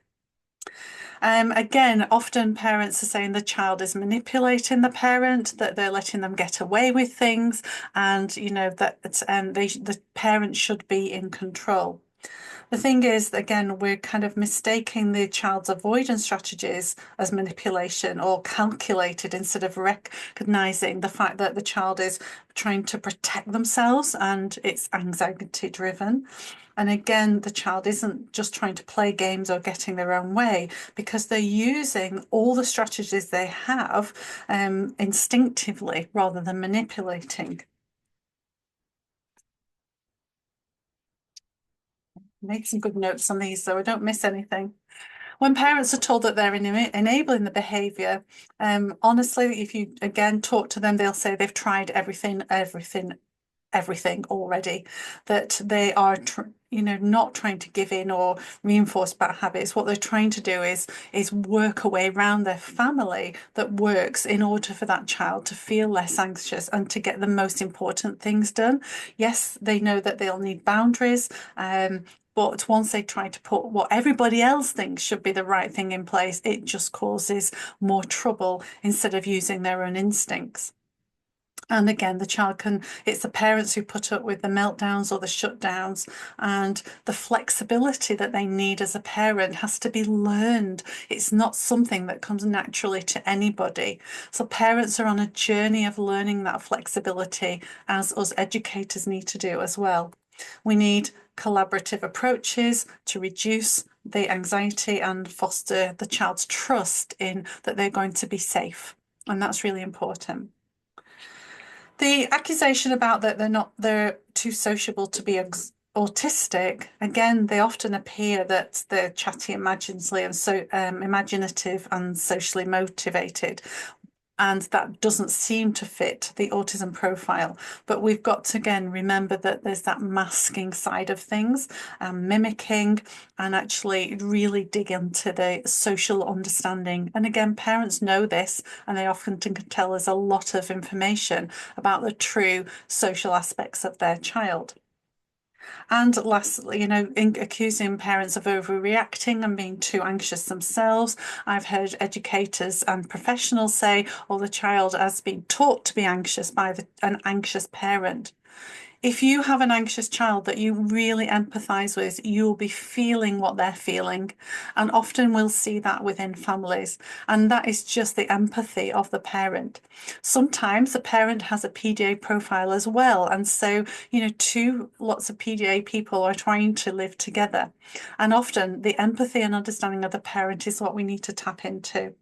Again, often parents are saying the child is manipulating the parent, that they're letting them get away with things, and that the parent should be in control. The thing is, again, we're kind of mistaking the child's avoidance strategies as manipulation or calculated, instead of recognizing the fact that the child is trying to protect themselves and it's anxiety driven. And again, the child isn't just trying to play games or getting their own way, because they're using all the strategies they have instinctively rather than manipulating. Make some good notes on these so I don't miss anything. When parents are told that they're enabling the behaviour, honestly, if you again talk to them, they'll say they've tried everything already, that they are not trying to give in or reinforce bad habits. What they're trying to do is work a way around their family that works in order for that child to feel less anxious and to get the most important things done. Yes, they know that they'll need boundaries, but once they try to put what everybody else thinks should be the right thing in place, it just causes more trouble instead of using their own instincts. And again, it's the parents who put up with the meltdowns or the shutdowns, and the flexibility that they need as a parent has to be learned. It's not something that comes naturally to anybody. So parents are on a journey of learning that flexibility, as us educators need to do as well. We need collaborative approaches to reduce the anxiety and foster the child's trust in that they're going to be safe. And that's really important. The accusation about that they're too sociable to be autistic, again, they often appear that they're chatty, imaginatively and so imaginative and socially motivated. And that doesn't seem to fit the autism profile. But we've got to, again, remember that there's that masking side of things, mimicking, and actually really dig into the social understanding. And again, parents know this, and they often can tell us a lot of information about the true social aspects of their child. And lastly, accusing parents of overreacting and being too anxious themselves. I've heard educators and professionals say, oh, the child has been taught to be anxious by an anxious parent. If you have an anxious child that you really empathise with, you'll be feeling what they're feeling. And often we'll see that within families. And that is just the empathy of the parent. Sometimes the parent has a PDA profile as well. And so, lots of PDA people are trying to live together. And often the empathy and understanding of the parent is what we need to tap into.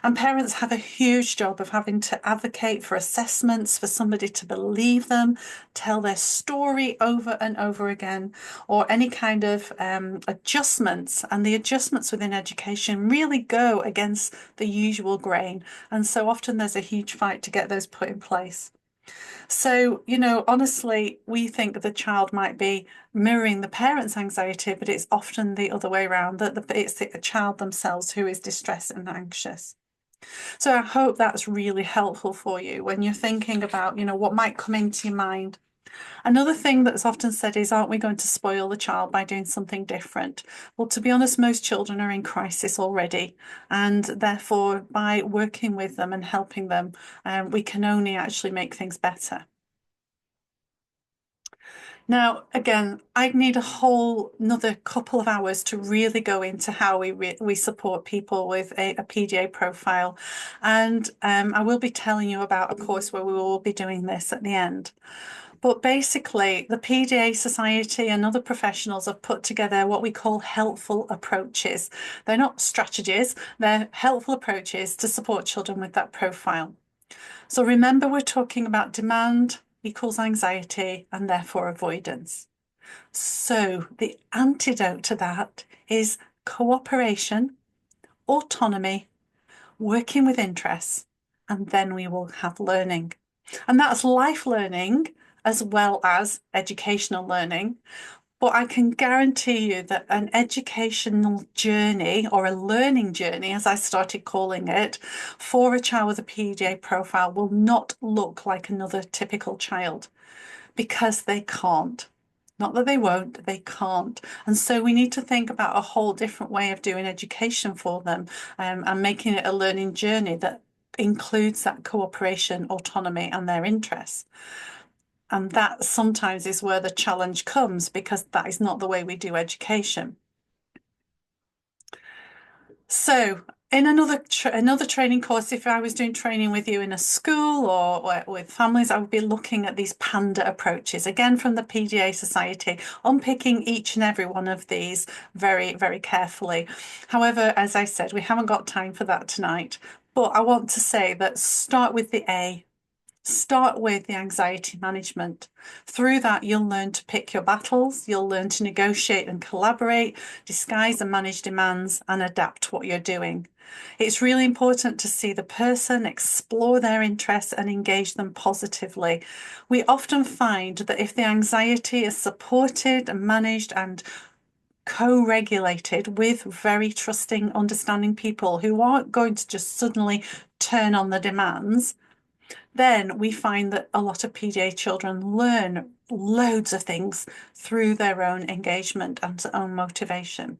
And parents have a huge job of having to advocate for assessments, for somebody to believe them, tell their story over and over again, or any kind of adjustments. And the adjustments within education really go against the usual grain. And so often there's a huge fight to get those put in place. So, honestly, we think the child might be mirroring the parent's anxiety, but it's often the other way around, that it's the child themselves who is distressed and anxious. So I hope that's really helpful for you when you're thinking about, what might come into your mind. Another thing that's often said is, aren't we going to spoil the child by doing something different? Well, to be honest, most children are in crisis already, and therefore by working with them and helping them, we can only actually make things better. Now, again, I'd need a whole another couple of hours to really go into how we support people with a PDA profile. And I will be telling you about a course where we will be doing this at the end. But basically, the PDA Society and other professionals have put together what we call helpful approaches. They're not strategies, they're helpful approaches to support children with that profile. So remember, we're talking about demand equals anxiety and therefore avoidance. So the antidote to that is cooperation, autonomy, working with interests, and then we will have learning. And that's life learning as well as educational learning. But I can guarantee you that an educational journey, or a learning journey, as I started calling it, for a child with a PDA profile will not look like another typical child, because they can't. Not that they won't, they can't. And so we need to think about a whole different way of doing education for them, and making it a learning journey that includes that cooperation, autonomy, and their interests. And that sometimes is where the challenge comes, because that is not the way we do education. So in another training course, if I was doing training with you in a school or with families, I would be looking at these PANDA approaches, again from the PDA Society, unpicking each and every one of these very, very carefully. However, as I said, we haven't got time for that tonight, but I want to say that start with the A. Start with the anxiety management. Through that, you'll learn to pick your battles, you'll learn to negotiate and collaborate, disguise and manage demands, and adapt what you're doing. It's really important to see the person, explore their interests, and engage them positively. We often find that if the anxiety is supported and managed and co-regulated with very trusting, understanding people who aren't going to just suddenly turn on the demands, then we find that a lot of PDA children learn loads of things through their own engagement and own motivation.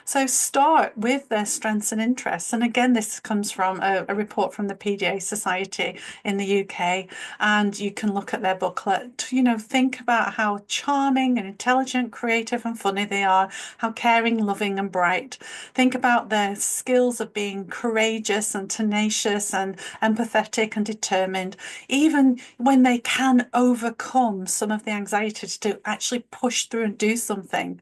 So start with their strengths and interests. And again, this comes from a report from the PDA Society in the UK. And you can look at their booklet, think about how charming and intelligent, creative and funny they are, how caring, loving and bright. Think about their skills of being courageous and tenacious and empathetic and determined, even when they can overcome some of the anxiety to actually push through and do something.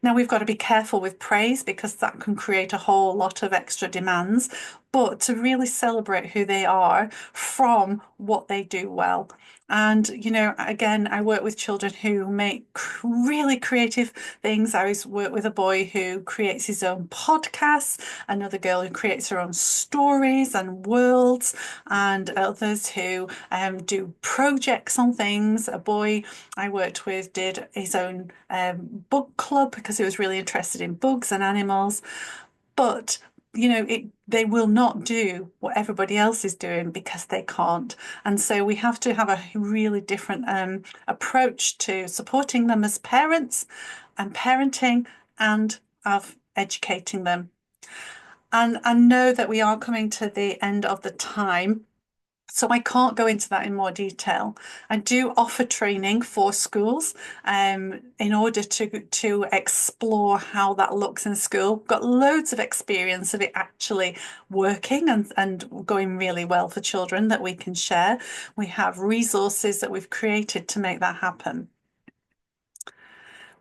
Now, we've got to be careful with praise, because that can create a whole lot of extra demands, but to really celebrate who they are from what they do well. And, again, I work with children who make really creative things. I always work with a boy who creates his own podcasts, another girl who creates her own stories and worlds, and others who do projects on things. A boy I worked with did his own book club because he was really interested in bugs and animals. But they will not do what everybody else is doing because they can't. And so we have to have a really different approach to supporting them as parents and parenting, and of educating them. And I know that we are coming to the end of the time, so I can't go into that in more detail. I do offer training for schools in order to explore how that looks in school. Got loads of experience of it actually working and going really well for children that we can share. We have resources that we've created to make that happen.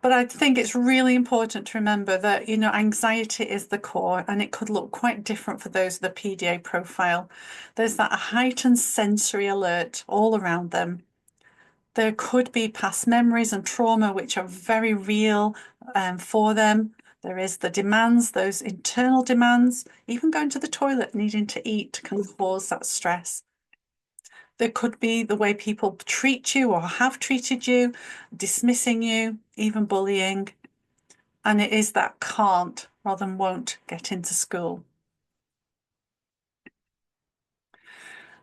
But I think it's really important to remember that, anxiety is the core, and it could look quite different for those with the PDA profile. There's that heightened sensory alert all around them. There could be past memories and trauma which are very real for them. There is the demands, those internal demands. Even going to the toilet, needing to eat can cause that stress. There could be the way people treat you or have treated you, dismissing you, even bullying. And it is that can't rather than won't get into school.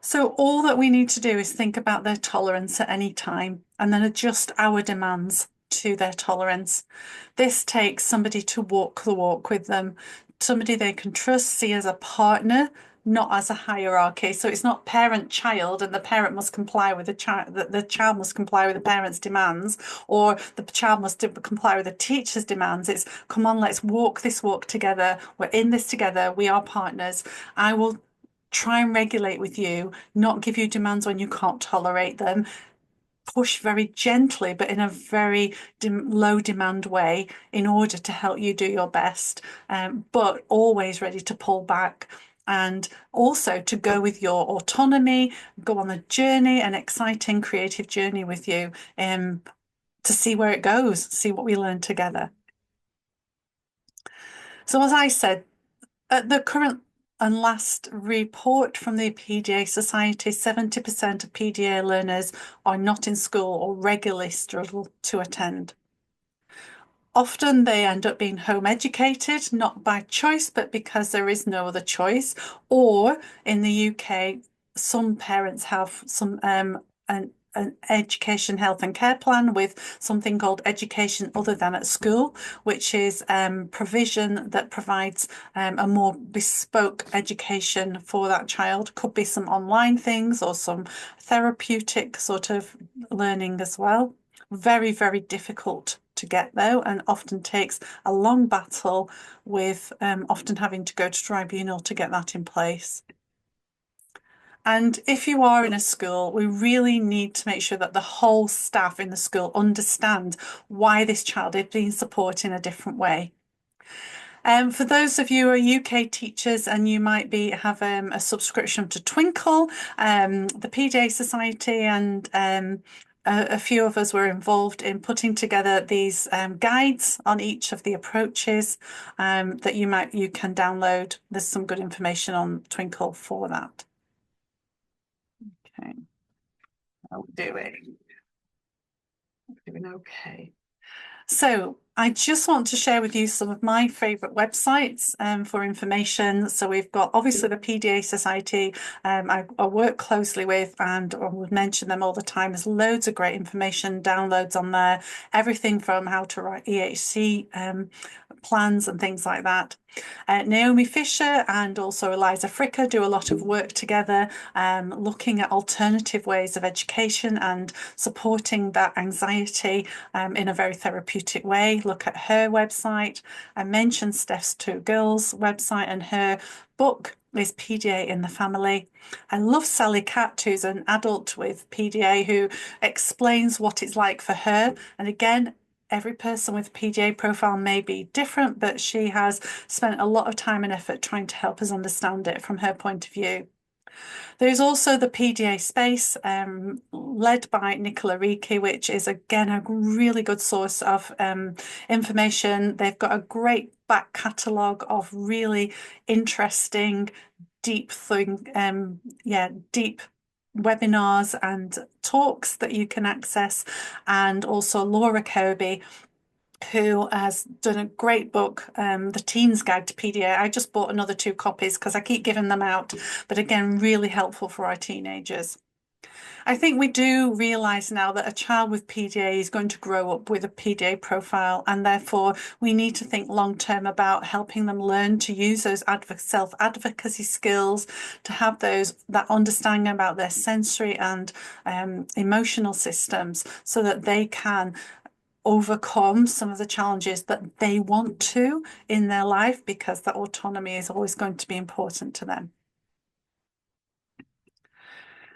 So all that we need to do is think about their tolerance at any time and then adjust our demands to their tolerance. This takes somebody to walk the walk with them, somebody they can trust, see as a partner, not as a hierarchy. So it's not parent-child and the parent must comply with the child, the child must comply with the parent's demands, or the child must comply with the teacher's demands. It's, come on, let's walk this walk together. We're in this together. We are partners. I will try and regulate with you, not give you demands when you can't tolerate them, push very gently, but in a very low demand way in order to help you do your best, but always ready to pull back and also to go with your autonomy, go on a journey, an exciting creative journey with you, to see where it goes, see what we learn together. So as I said, at the current and last report from the PDA Society, 70% of PDA learners are not in school or regularly struggle to attend. Often they end up being home educated, not by choice, but because there is no other choice. Or in the UK, some parents have an education, health and care plan with something called education other than at school, which is provision that provides a more bespoke education for that child. Could be some online things or some therapeutic sort of learning as well. Very, very difficult to get though, and often takes a long battle with often having to go to tribunal to get that in place. And if you are in a school, we really need to make sure that the whole staff in the school understand why this child is being supported in a different way. For those of you who are UK teachers and you might have a subscription to Twinkle, the PDA Society and a few of us were involved in putting together these guides on each of the approaches that you can download. There's some good information on Twinkle for that. Okay, how are we doing? We're doing okay. So I just want to share with you some of my favourite websites for information. So we've got obviously the PDA Society I work closely with, and I would mention them all the time. There's loads of great information, downloads on there, everything from how to write EHC plans and things like that. Naomi Fisher and also Eliza Fricker do a lot of work together, looking at alternative ways of education and supporting that anxiety in a very therapeutic way. Look at her website. I mentioned Steph's Two Girls website, and her book is PDA in the Family. I love Sally Catt, who's an adult with PDA, who explains what it's like for her. And again, every person with PDA profile may be different, but she has spent a lot of time and effort trying to help us understand it from her point of view. There's also the PDA Space, led by Nicola Ricci, which is again a really good source of information. They've got a great back catalogue of really interesting, deep webinars and talks that you can access, and also Laura Kirby, who has done a great book, The Teen's Guide to PDA. I just bought another 2 copies because I keep giving them out, but again, really helpful for our teenagers. I think we do realise now that a child with PDA is going to grow up with a PDA profile, and therefore we need to think long term about helping them learn to use those self-advocacy skills, to have that understanding about their sensory and emotional systems, so that they can overcome some of the challenges that they want to in their life, because that autonomy is always going to be important to them.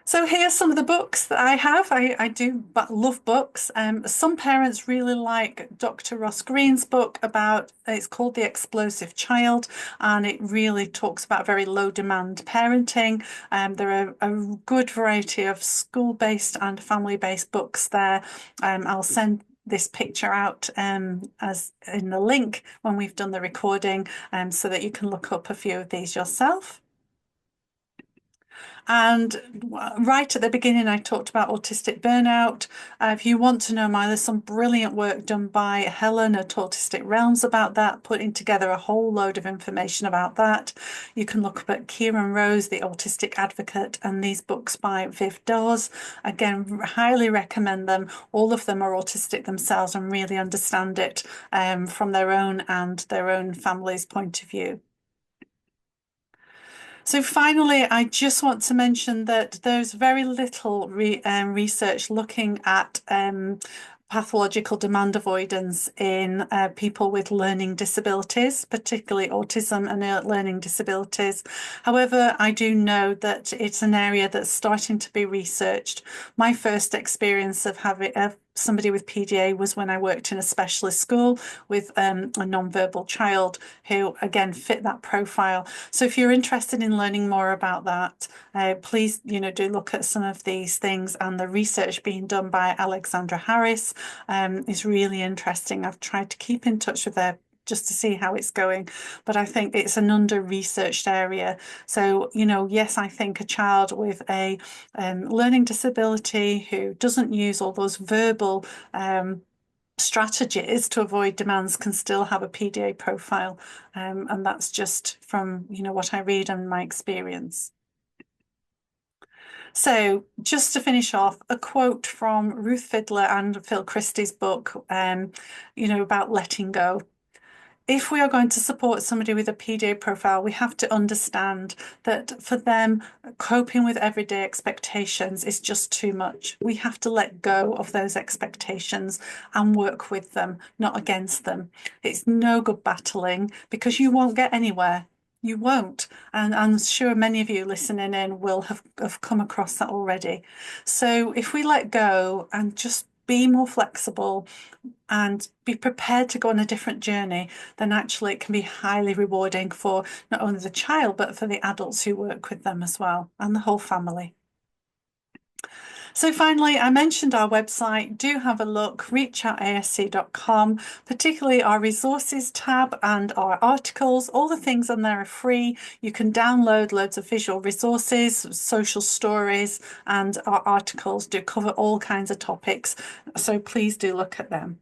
So here's some of the books that I have. I do love books. Some parents really like Dr. Ross Greene's book about, it's called The Explosive Child, and it really talks about very low demand parenting. There are a good variety of school-based and family-based books there. I'll send this picture out as in the link when we've done the recording, so that you can look up a few of these yourself. And right at the beginning, I talked about autistic burnout. If you want to know more, there's some brilliant work done by Helen at Autistic Realms about that, putting together a whole load of information about that. You can look up at Kieran Rose, the Autistic Advocate, and these books by Viv Dawes. Again, highly recommend them. All of them are autistic themselves and really understand it from their own and their own family's point of view. So finally, I just want to mention that there's very little research looking at pathological demand avoidance in people with learning disabilities, particularly autism and learning disabilities. However, I do know that it's an area that's starting to be researched. My first experience of having somebody with PDA was when I worked in a specialist school with a non-verbal child who again fit that profile. So if you're interested in learning more about that, please, do look at some of these things, and the research being done by Alexandra Harris is really interesting. I've tried to keep in touch with her just to see how it's going, but I think it's an under-researched area. So, yes, I think a child with a learning disability who doesn't use all those verbal strategies to avoid demands can still have a PDA profile, and that's just from what I read and my experience. So just to finish off, a quote from Ruth Fiddler and Phil Christie's book, about letting go. If we are going to support somebody with a PDA profile, we have to understand that for them, coping with everyday expectations is just too much. We have to let go of those expectations and work with them, not against them. It's no good battling because you won't get anywhere. You won't. And I'm sure many of you listening in will have come across that already. So if we let go and just be more flexible and be prepared to go on a different journey, then actually it can be highly rewarding for not only the child, but for the adults who work with them as well, and the whole family. So finally, I mentioned our website. Do have a look, reachoutasc.com, particularly our resources tab and our articles. All the things on there are free. You can download loads of visual resources, social stories, and our articles do cover all kinds of topics. So please do look at them.